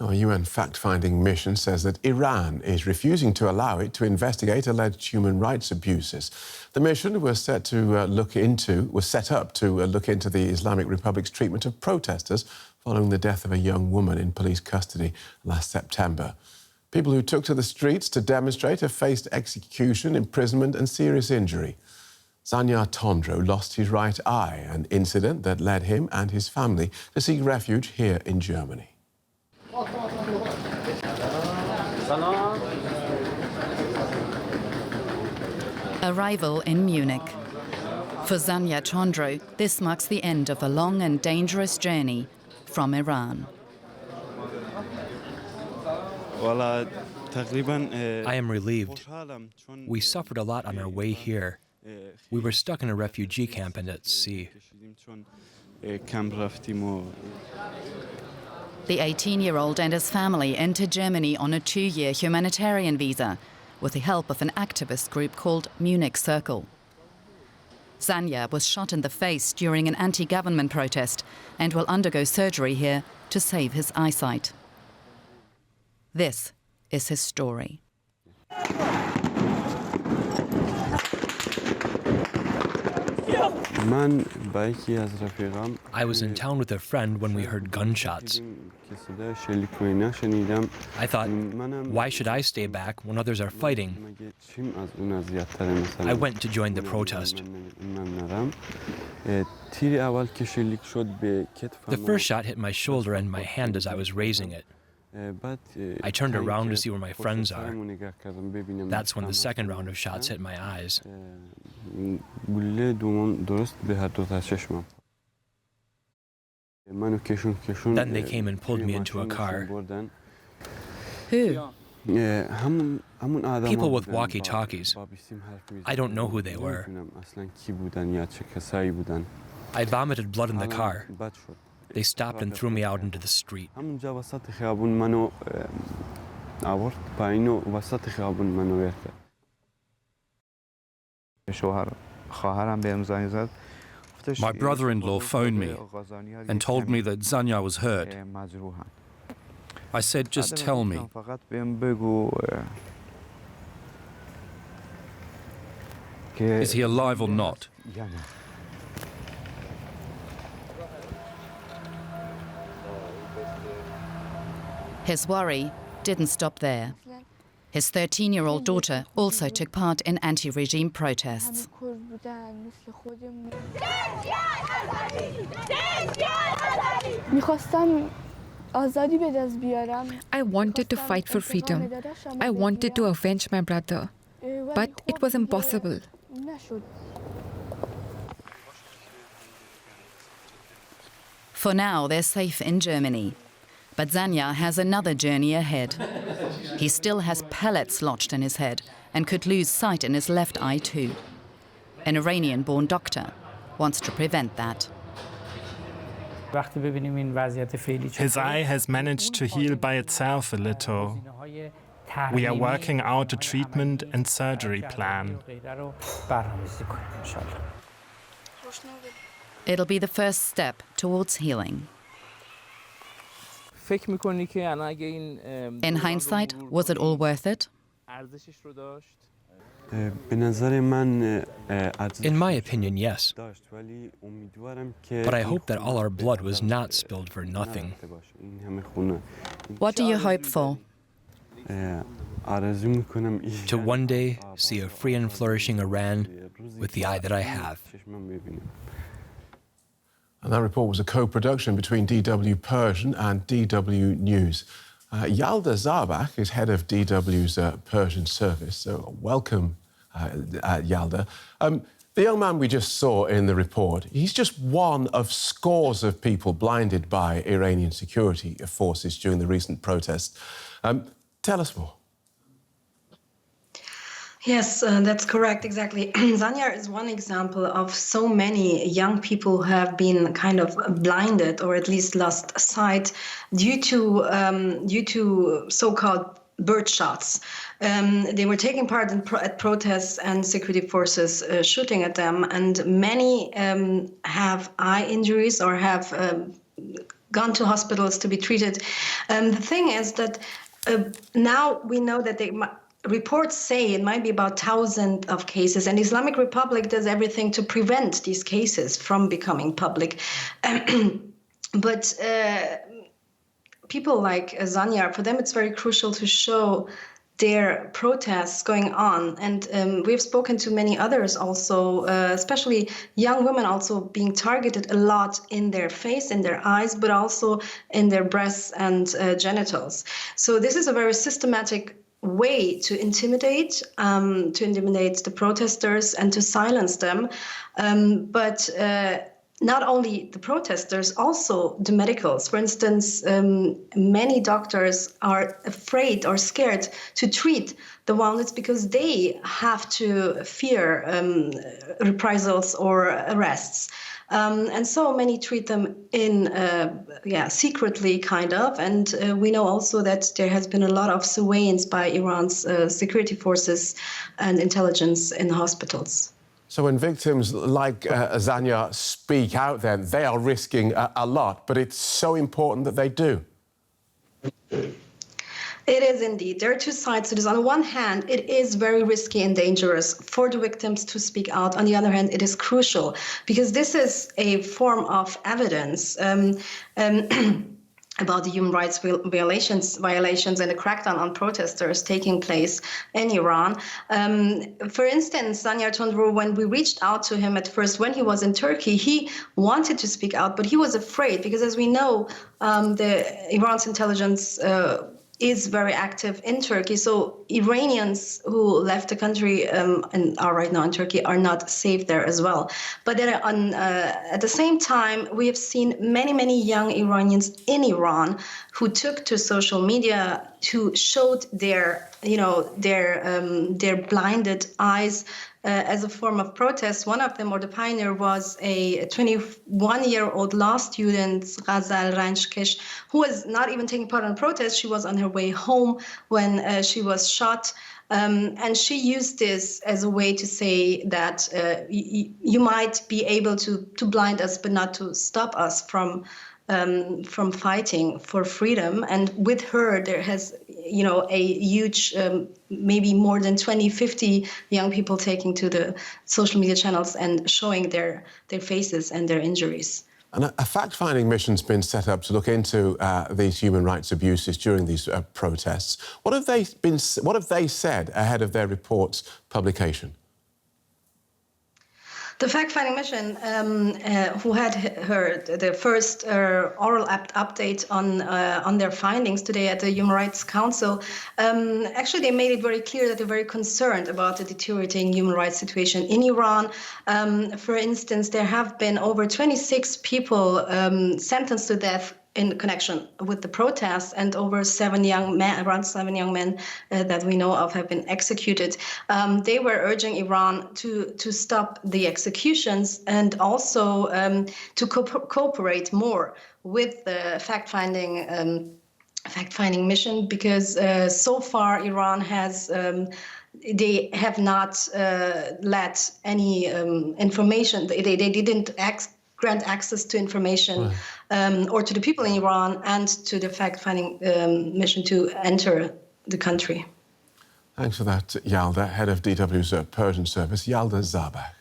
A UN fact-finding mission says that Iran is refusing to allow it to investigate alleged human rights abuses. The mission was set up to look into the Islamic Republic's treatment of protesters following the death of a young woman in police custody last September. People who took to the streets to demonstrate have faced execution, imprisonment and serious injury. Zanyar Tondro lost his right eye, an incident that led him and his family to seek refuge here in Germany. Arrival in Munich. For Zanyar Tondro, this marks the end of a long and dangerous journey from Iran. I am relieved. We suffered a lot on our way here. We were stuck in a refugee camp and at sea. The 18-year-old and his family entered Germany on a 2-year humanitarian visa with the help of an activist group called Munich Circle. Zanyar was shot in the face during an anti-government protest and will undergo surgery here to save his eyesight. This is his story. I was in town with a friend when we heard gunshots. I thought, why should I stay back when others are fighting? I went to join the protest. The first shot hit my shoulder and my hand as I was raising it. I turned around to see where my friends are. That's when the second round of shots hit my eyes. Then they came and pulled me into a car. Who? People with walkie-talkies. I don't know who they were. I vomited blood in the car. They stopped and threw me out into the street. My brother-in-law phoned me and told me that Zanyar was hurt. I said, just tell me. Is he alive or not? His worry didn't stop there. His 13-year-old daughter also took part in anti-regime protests. I wanted to fight for freedom. I wanted to avenge my brother, but it was impossible. For now, they're safe in Germany. But Zanyar has another journey ahead. He still has pellets lodged in his head and could lose sight in his left eye too. An Iranian-born doctor wants to prevent that. His eye has managed to heal by itself a little. We are working out a treatment and surgery plan. It'll be the first step towards healing. In hindsight, was it all worth it? In my opinion, yes. But I hope that all our blood was not spilled for nothing. What do you hope for? To one day see a free and flourishing Iran with the eye that I have. And that report was a co-production between DW Persian and DW News. Yalda Zarbakhch is head of DW's Persian service, so welcome, Yalda. The young man we just saw in the report, he's just one of scores of people blinded by Iranian security forces during the recent protests. Tell us more. Yes, that's correct, exactly. Zanyar is one example of so many young people who have been kind of blinded or at least lost sight due to so-called bird shots. They were taking part at protests and security forces shooting at them, and many have eye injuries or have gone to hospitals to be treated. The thing is that now we know that reports say it might be about 1,000 of cases, and Islamic Republic does everything to prevent these cases from becoming public. But people like Zanyar, for them it's very crucial to show their protests going on. And we've spoken to many others also, especially young women also being targeted a lot in their face, in their eyes, but also in their breasts and genitals. So this is a very systematic way to intimidate the protesters and to silence them. But not only the protesters, also the medicals. For instance, many doctors are afraid or scared to treat the wounded because they have to fear reprisals or arrests. And so many treat them in, secretly, kind of. And we know also that there has been a lot of surveillance by Iran's security forces and intelligence in hospitals. So when victims like Zanyar speak out, then they are risking a lot, but it's so important that they do. It is indeed. There are two sides to this. On the one hand, it is very risky and dangerous for the victims to speak out. On the other hand, it is crucial because this is a form of evidence about the human rights violations and the crackdown on protesters taking place in Iran. For instance, Zanyar Tondro, when we reached out to him at first, when he was in Turkey, he wanted to speak out, but he was afraid because, as we know, Iran's intelligence is very active in Turkey. So Iranians who left the country and are right now in Turkey are not safe there as well. But at the same time, we have seen many, many young Iranians in Iran who took to social media, who showed their blinded eyes as a form of protest. One of them, or the pioneer, was a 21-year-old law student, Yalda Zarbakhch, who was not even taking part in protest. She was on her way home when she was shot. And she used this as a way to say that you might be able to blind us, but not to stop us from fighting for freedom. And with her, there has, a huge, maybe more than 50 young people taking to the social media channels and showing their faces and their injuries. And a fact-finding mission's been set up to look into these human rights abuses during these protests. What have they said ahead of their report's publication? The fact-finding mission, who had heard the first oral update on their findings today at the Human Rights Council, actually they made it very clear that they're very concerned about the deteriorating human rights situation in Iran. For instance, there have been over 26 people sentenced to death in connection with the protests, and over around 7 young men that we know of have been executed. They were urging Iran to stop the executions and also to cooperate more with the fact-finding mission, because so far Iran has they have not let any information. They didn't grant access to information or to the people in Iran and to the fact-finding mission to enter the country. Thanks for that, Yalda. Head of DW's Persian service, Yalda Zarbakhch.